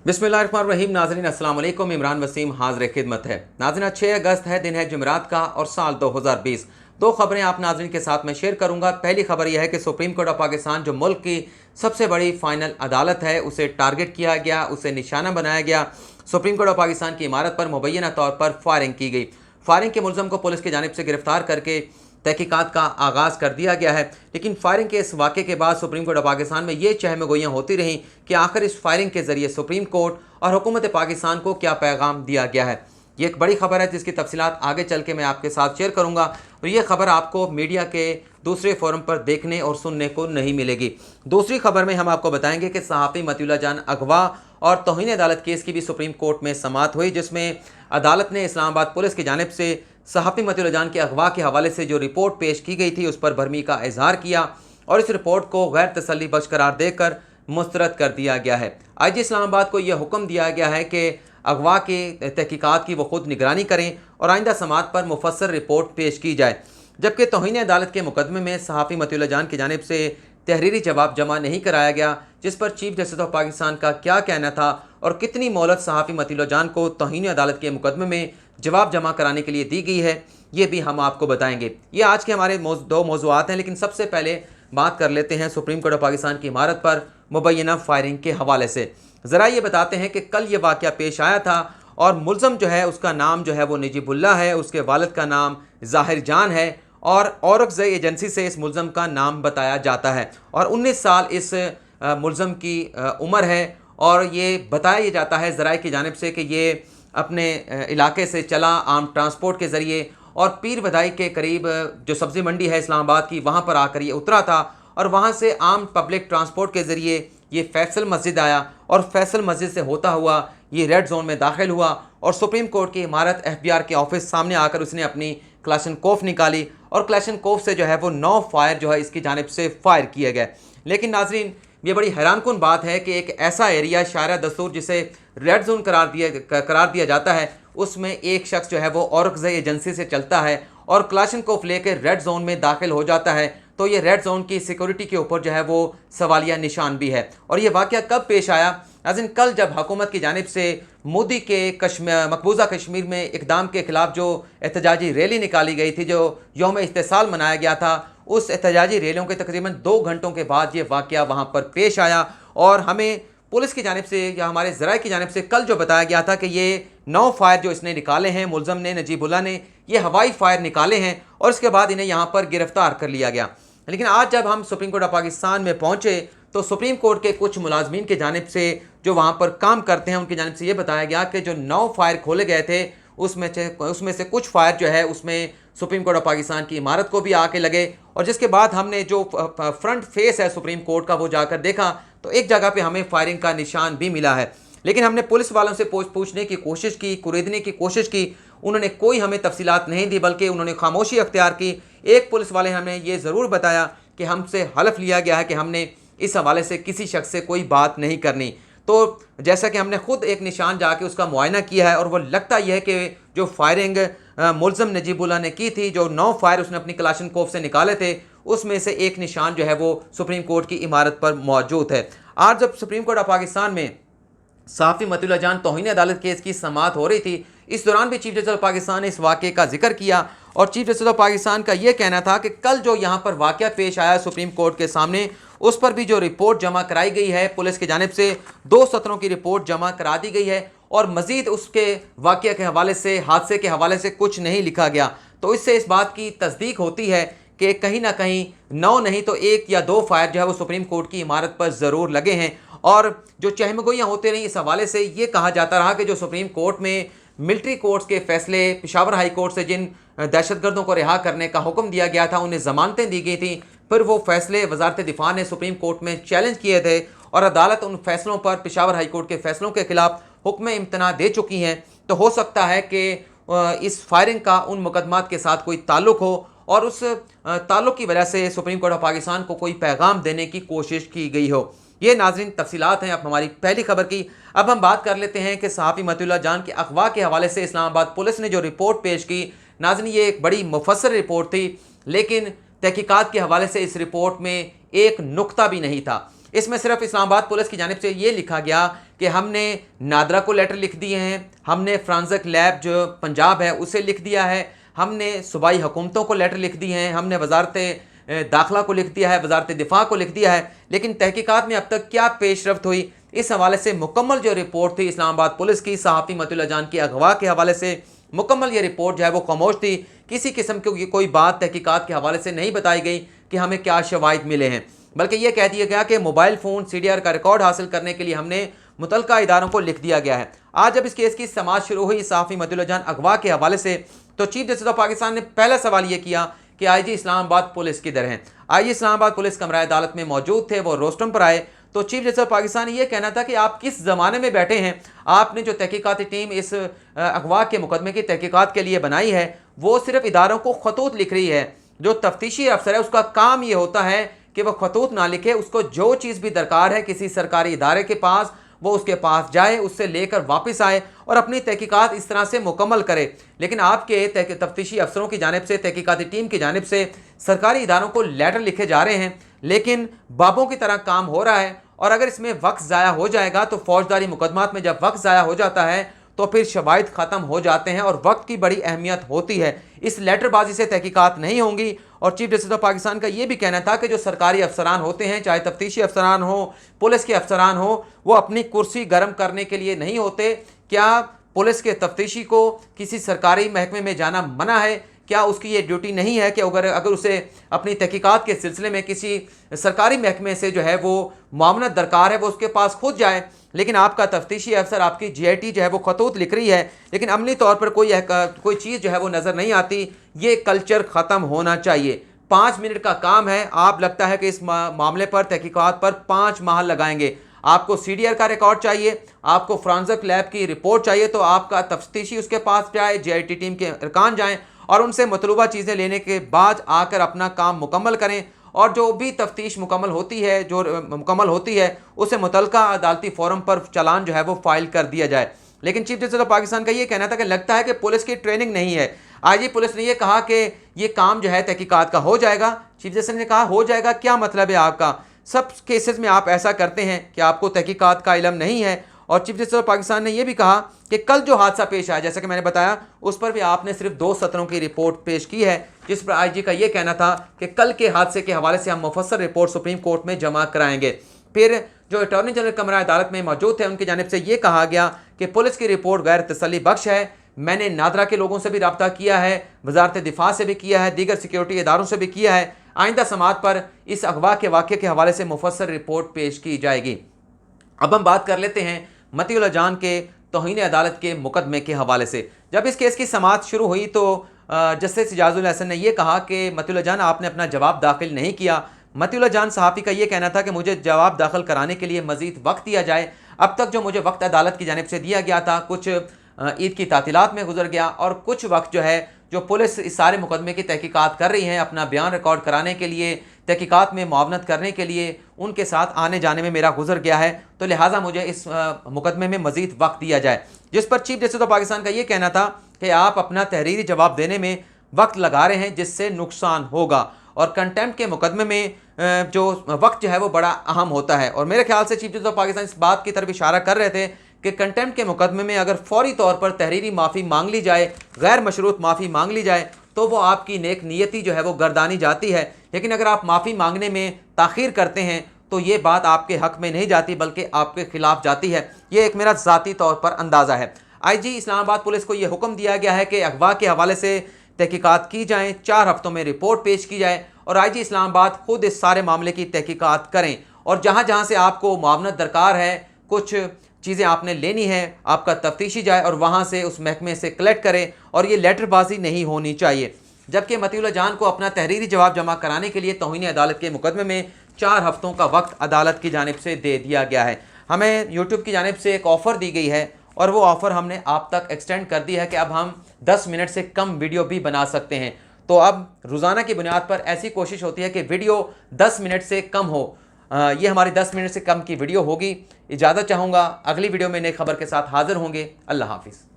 बिस्मिल्लाहिर्रहमानिर्रहीम। नाज़रीन अस्सलाम वालेकुम। इमरान वसीम हाज़िर खिदमत है। नाज़रीन 6 अगस्त है, दिन है जुमेरात का और साल 2020। दो खबरें आप नाज़रीन के साथ मैं शेयर करूंगा। पहली खबर यह है कि सुप्रीम कोर्ट ऑफ पाकिस्तान जो मुल्क की सबसे बड़ी फाइनल अदालत है उसे टारगेट किया गया, उसे निशाना बनाया गया। सुप्रीम कोर्ट ऑफ पाकिस्तान की इमारत पर मुबैना तौर पर फायरिंग की गई। फायरिंग के मुलज़म को पुलिस की जानिब से गिरफ्तार करके तहकीकात का आगाज़ कर दिया गया है। लेकिन फायरिंग के इस वाक़े के बाद सुप्रीम कोर्ट ऑफ पाकिस्तान में ये चहमगोइयाँ होती रहीं कि आखिर इस फायरिंग के ज़रिए सुप्रीम कोर्ट और हुकूमत पाकिस्तान को क्या पैगाम दिया गया है। ये एक बड़ी खबर है जिसकी तफसीलात आगे चल के मैं आपके साथ शेयर करूंगा और ये खबर आपको मीडिया के दूसरे फोरम पर देखने और सुनने को नहीं मिलेगी। दूसरी खबर में हम आपको बताएंगे कि सहाफ़ी मतिउल्लाह जान अगवा और तौहीन अदालत केस की भी सुप्रीम कोर्ट में समाअत हुई, जिसमें अदालत ने इस्लामाबाद पुलिस की जानिब से सहाफ़ी मतिउल्लाह जान के अगवा के हवाले से जो रिपोर्ट पेश की गई थी उस पर भरमी का इजहार किया और इस रिपोर्ट को गैर तसल्ली बख्श करार देकर मुस्तरद कर दिया गया है। IG इस्लामाबाद को यह हुक्म दिया गया है कि अगवा की तहकीकात की वो खुद निगरानी करें और आइंदा समाअत पर मुफस्सल रिपोर्ट पेश की जाए। जबकि तौहीन अदालत के मुकदमे में सहाफ़ी मतिउल्लाह जान की जानिब से तहरीरी जवाब जमा नहीं कराया गया, जिस पर चीफ जस्टिस ऑफ पाकिस्तान का क्या कहना था और कितनी मोहलत सहाफ़ी मतिउल्लाह जान को तौहीन अदालत के मुकदमे में जवाब जमा कराने के लिए दी गई है, ये भी हम आपको बताएंगे। ये आज के हमारे दो मौज़ूआत हैं, लेकिन सबसे पहले बात कर लेते हैं सुप्रीम कोर्ट ऑफ पाकिस्तान की इमारत पर मुबैना फायरिंग के हवाले से। ज़रा ये बताते हैं कि कल ये वाक़या पेश आया था और मुलज़म जो है उसका नाम जो है वो नजीबुल्लाह है, उसके वालिद का नाम ज़ाहिर जान है और औरकज़ई एजेंसी से इस मुलज़म का नाम बताया जाता है और 19 साल इस मुलज़म की उम्र है और ये बताया जाता है ज़राए की जानिब से कि ये अपने इलाके से चला आम ट्रांसपोर्ट के ज़रिए और पीर बधाई के करीब जो सब्ज़ी मंडी है इस्लामाबाद की, वहाँ पर आकर ये उतरा था और वहाँ से आम पब्लिक ट्रांसपोर्ट के ज़रिए ये फैसल मस्जिद आया और फैसल मस्जिद से होता हुआ ये रेड जोन में दाखिल हुआ और सुप्रीम कोर्ट की इमारत FBR के ऑफिस सामने आकर उसने अपनी क्लाशनकोफ निकाली और क्लाशनकोफ से जो है वो 9 फायर जो है इसकी जानिब से फायर किए गए। लेकिन नाजरीन ये बड़ी हैरानकुन बात है कि एक ऐसा एरिया शायरा दस्तूर जिसे रेड जोन करार दिया जाता है, उसमें एक शख्स जो है वो औरकज़ई एजेंसी से चलता है और क्लाशनकोफ लेकर रेड जोन में दाखिल हो जाता है। तो ये रेड जोन की सिक्योरिटी के ऊपर जो है वो सवालिया निशान भी है। और ये वाक़या कब पेश आया? नाज़रीन कल जब हुकूमत की जानिब से मोदी के मकबूजा कश्मीर में इक़दाम के ख़िलाफ़ जो एहतजाजी रैली निकाली गई थी, जो यौम इस्तिसाल मनाया गया था, उस एहतजाजी रैलियों के तकरीबन 2 घंटों के बाद ये वाक़या वहाँ पर पेश आया और हमें पुलिस की जानिब से या हमारे ज़राए की जानिब से कल जो बताया गया था कि ये 9 फायर जो इसने निकाले हैं, मुलज़म ने नजीबुल्लाह ने ये हवाई फायर निकाले हैं और इसके बाद इन्हें यहाँ पर गिरफ़्तार कर लिया गया। लेकिन आज जब हम सुप्रीम कोर्ट ऑफ पाकिस्तान में पहुँचे तो सुप्रीम कोर्ट के कुछ मुलाजमीन की जानिब से जो वहाँ पर काम करते हैं उनकी जानिब से ये बताया गया कि जो 9 फायर खोले गए थे उसमें से कुछ फायर जो है उसमें सुप्रीम कोर्ट ऑफ पाकिस्तान की इमारत को भी आके लगे और जिसके बाद हमने जो फ्रंट फेस है सुप्रीम कोर्ट का वो जाकर देखा तो एक जगह पे हमें फायरिंग का निशान भी मिला है। लेकिन हमने पुलिस वालों से पूछने की कोशिश की, कुरेदने की कोशिश की, उन्होंने कोई हमें तफसीलात नहीं दी, बल्कि उन्होंने खामोशी अख्तियार की। एक पुलिस वाले हमें ये ज़रूर बताया कि हमसे हलफ लिया गया है कि हमने इस हवाले से किसी शख्स से कोई बात नहीं करनी। तो जैसा कि हमने खुद एक निशान जाके उसका मुआयना किया है और वो लगता यह है कि जो फायरिंग मुलज़म नजीबुल्लाह ने की थी, जो 9 फायर उसने अपनी क्लाशनकोफ से निकाले थे, उसमें से एक निशान जो है वो सुप्रीम कोर्ट की इमारत पर मौजूद है। आज जब सुप्रीम कोर्ट ऑफ पाकिस्तान में सहाफ़ी मतिउल्लाह जान तौहीन अदालत केस की समाअत हो रही थी, इस दौरान भी चीफ जस्टिस ऑफ पाकिस्तान ने इस वाक़े का जिक्र किया और चीफ जस्टिस ऑफ पाकिस्तान का ये कहना था कि कल जो यहाँ पर वाक़या पेश आया सुप्रीम कोर्ट के सामने, उस पर भी जो रिपोर्ट जमा कराई गई है पुलिस की जानिब से 2 सत्रों की रिपोर्ट जमा करा दी गई है और मज़ीद उसके वाक़या के हवाले से, हादसे के हवाले से कुछ नहीं लिखा गया। तो इससे इस बात की तस्दीक होती है कि कहीं ना कहीं 9 नहीं तो 1 या 2 फायर जो है वो सुप्रीम कोर्ट की इमारत पर ज़रूर लगे हैं। और जो चहमगोइयाँ होती रहीं इस हवाले से ये कहा जाता रहा कि जो सुप्रीम कोर्ट में मिलिट्री कोर्ट्स के फैसले, पेशावर हाई कोर्ट से जिन दहशतगर्दों को रिहा करने का हुक्म दिया गया था, उन्हें ज़मानतें दी गई थी, फिर वो फैसले वजारत दिफा ने सुप्रीम कोर्ट में चैलेंज किए थे और अदालत उन फैसलों पर, पेशावर हाई कोर्ट के फैसलों के खिलाफ हुक्म इम्तना दे चुकी हैं। तो हो सकता है कि इस फायरिंग का उन मुकदमात के साथ कोई ताल्लुक़ हो और उस ताल्लुक़ की वजह से सुप्रीम कोर्ट ऑफ पाकिस्तान को कोई पैगाम देने की कोशिश की गई हो। ये नाज़रीन तफसीलात हैं अब हमारी पहली खबर की। अब हम बात कर लेते हैं कि सहाफ़ी मतिउल्लाह जान के अगवा के हवाले से इस्लामाबाद पुलिस ने जो रिपोर्ट पेश की, नाज़रीन ये एक बड़ी मुफस्सल रिपोर्ट थी, लेकिन तहकीकात के हवाले से इस रिपोर्ट में एक नुक्ता भी नहीं था। इसमें सिर्फ इस्लामाबाद पुलिस की जानिब से ये लिखा गया कि हमने नादरा को लेटर लिख दिए हैं, हमने फ्रांसिक लैब जो पंजाब है उसे लिख दिया है, हमने सूबाई हुकूमतों को लेटर लिख दिए हैं, हमने वजारत दाखिला को लिख दिया है, वजारत दिफा को लिख दिया है, लेकिन तहकीकात में अब तक क्या पेशरफ्त हुई, इस हवाले से मुकम्मल जो रिपोर्ट थी इस्लामाबाद पुलिस की सहाफ़ी मतिउल्लाह जान की अगवा के हवाले से मुकम्मल ये रिपोर्ट जो है वो खामोश थी। किसी किस्म की कोई बात तहकीकात के हवाले से नहीं बताई गई कि हमें क्या शवाहिद मिले हैं, बल्कि ये कह दिया गया कि मोबाइल फ़ोन CDR का रिकॉर्ड हासिल करने के लिए हमने मुतल्लिका इदारों को लिख दिया गया है। आज जब इस केस की समाअत शुरू हुई सहाफ़ी मतिउल्लाह जान अगवा के हवाले से, तो चीफ जस्टिस ऑफ पाकिस्तान ने पहला सवाल ये किया कि IG इस्लामाबाद पुलिस किधर हैं। IG इस्लामाबाद पुलिस कमरा अदालत में मौजूद थे, वो रोस्टम पर आए, तो चीफ जस्टिस ऑफ पाकिस्तान ने यह कहना था कि आप किस ज़माने में बैठे हैं, आपने जो तहकीकाती टीम इस अगवा के मुकदमे की तहकीकात के लिए बनाई है वो सिर्फ इदारों को खतूत लिख रही है। जो तफ्तीशी अफसर है उसका काम ये होता है कि वह खतूत ना लिखे, उसको जो चीज़ भी दरकार है किसी सरकारी इदारे के पास वो उसके पास जाए, उससे लेकर वापस आए और अपनी तहकीकात इस तरह से मुकम्मल करे। लेकिन आपके तफ्तीशी अफसरों की जानिब से, तहकीकाती टीम की जानिब से सरकारी इदारों को लेटर लिखे जा रहे हैं, लेकिन बाबों की तरह काम हो रहा है। और अगर इसमें वक्त ज़ाया हो जाएगा तो फौजदारी मुकदमात में जब वक्त ज़ाया हो जाता है तो फिर शवाहिद ख़त्म हो जाते हैं और वक्त की बड़ी अहमियत होती है। इस लेटरबाजी से तहकीकात नहीं होंगी। और चीफ जस्टिस ऑफ पाकिस्तान का ये भी कहना था कि जो सरकारी अफसरान होते हैं, चाहे तफ्तीशी अफसरान हो, पुलिस के अफसरान हो, वो अपनी कुर्सी गर्म करने के लिए नहीं होते। क्या पुलिस के तफ्तीशी को किसी सरकारी महकमे में जाना मना है? क्या उसकी ये ड्यूटी नहीं है कि अगर उसे अपनी तहकीकात के सिलसिले में किसी सरकारी महकमे से जो है वो मामनत दरकार है वो उसके पास खुद जाए? लेकिन आपका तफ्तीशी अफसर, आपकी GIT जो है वो खतूत लिख रही है, लेकिन अमली तौर पर कोई चीज़ जो है वो नज़र नहीं आती। ये कल्चर ख़त्म होना चाहिए। 5 मिनट का काम है, आप लगता है कि इस मामले पर तहकीकात पर 5 माह लगाएंगे। आपको CDR का रिकॉर्ड चाहिए, आपको फ्रांसिक लैब की रिपोर्ट चाहिए, तो आपका तफ्तीशी उसके पास जाए, GIT टीम के अरकान जाएँ और उनसे मतलूबा चीज़ें लेने के बाद आकर अपना काम मुकम्मल करें। और जो भी तफ्तीश मुकम्मल होती है उसे मुतल्लिका अदालती फ़ोरम पर चालान जो है वो फाइल कर दिया जाए। लेकिन चीफ जस्टिस ऑफ पाकिस्तान का ये कहना था कि लगता है कि पुलिस की ट्रेनिंग नहीं है। IG पुलिस ने ये कहा कि ये काम जो है तहकीकात का हो जाएगा। चीफ जस्टिस ने कहा हो जाएगा, क्या मतलब है आपका? सब केसेस में आप ऐसा करते हैं कि आपको तहकीकात का इल्म नहीं है। और चीफ जस्टिस ऑफ पाकिस्तान ने यह भी कहा कि कल जो हादसा पेश आया, जैसा कि मैंने बताया, उस पर भी आपने सिर्फ 2 सत्रों की रिपोर्ट पेश की है, जिस पर IG का यह कहना था कि कल के हादसे के हवाले से हम मुफस्सल रिपोर्ट सुप्रीम कोर्ट में जमा कराएंगे। फिर जो अटॉर्नी जनरल कमरा अदालत में मौजूद थे उनकी जानिब से ये कहा गया कि पुलिस की रिपोर्ट गैर तसल्ली बख्श है। मैंने नादरा के लोगों से भी रब्ता किया है, वजारत दिफा से भी किया है, दीगर सिक्योरिटी इदारों से भी किया है। आइंदा समाअत पर इस अगवा के वाक़े के हवाले से मुफस्सल रिपोर्ट पेश की जाएगी। अब हम बात कर लेते हैं मतिउल्लाह जान के तौहीन अदालत के मुकदमे के हवाले से। जब इस केस की समाअत शुरू हुई तो जस्टिस इजाजुल हसन ने यह कहा कि मतिउल्लाह जान आपने अपना जवाब दाखिल नहीं किया। मतिउल्लाह जान सहाफ़ी का यह कहना था कि मुझे जवाब दाखिल कराने के लिए मज़ीद वक्त दिया जाए। अब तक जो मुझे वक्त अदालत की जानिब से दिया गया था, कुछ ईद की तातीलात में गुजर गया और कुछ वक्त जो है जो पुलिस इस सारे मुकदमे की तहकीकात कर रही है, अपना बयान रिकॉर्ड कराने के लिए, तहकीकात में मुआवनत करने के लिए उनके साथ आने जाने में मेरा गुजर गया है, तो लिहाजा मुझे इस मुकदमे में मज़ीद वक्त दिया जाए। जिस पर चीफ जस्टिस ऑफ पाकिस्तान का ये कहना था कि आप अपना तहरीरी जवाब देने में वक्त लगा रहे हैं जिससे नुकसान होगा। और कंटेम्प्ट के मुकदमे में जो वक्त जो है वो बड़ा अहम होता है। और मेरे ख्याल से चीफ जस्टिस ऑफ पाकिस्तान इस बात की तरफ इशारा कर रहे थे कि कंटेम्प्ट के मुकदमे में अगर फौरी तौर पर तहरीरी माफ़ी मांग ली जाए, गैर मशरूत माफ़ी मांग ली जाए, तो वो आपकी नेक नियति जो है वो गर्दानी जाती है। लेकिन अगर आप माफ़ी मांगने में ताख़ीर करते हैं तो ये बात आपके हक़ में नहीं जाती बल्कि आपके ख़िलाफ़ जाती है। ये एक मेरा ज़ाती तौर पर अंदाज़ा है। IG इस्लामाबाद पुलिस को ये हुक्म दिया गया है कि अगवा के हवाले से तहकीकात की जाएँ, 4 हफ्तों में रिपोर्ट पेश की जाए और IG इस्लामाबाद खुद इस सारे मामले की तहकीकात करें। और जहाँ जहाँ से आपको मुआवनत दरकार है, कुछ चीज़ें आपने लेनी है, आपका तफ्तीशी जाए और वहाँ से उस महकमे से कलेक्ट करे और ये लेटरबाजी नहीं होनी चाहिए। जबकि मतिउल्लाह जान को अपना तहरीरी जवाब जमा कराने के लिए तौहीन अदालत के मुकदमे में 4 हफ्तों का वक्त अदालत की जानिब से दे दिया गया है। हमें यूट्यूब की जानिब से एक ऑफ़र दी गई है और वो ऑफ़र हमने आप तक एक्सटेंड कर दी है कि अब हम 10 मिनट से कम वीडियो भी बना सकते हैं। तो अब रोज़ाना की बुनियाद पर ऐसी कोशिश होती है कि वीडियो 10 मिनट से कम हो। ये हमारी 10 मिनट से कम की वीडियो होगी। इजाज़त चाहूँगा, अगली वीडियो में नई खबर के साथ हाज़िर होंगे। अल्लाह हाफ़िज़।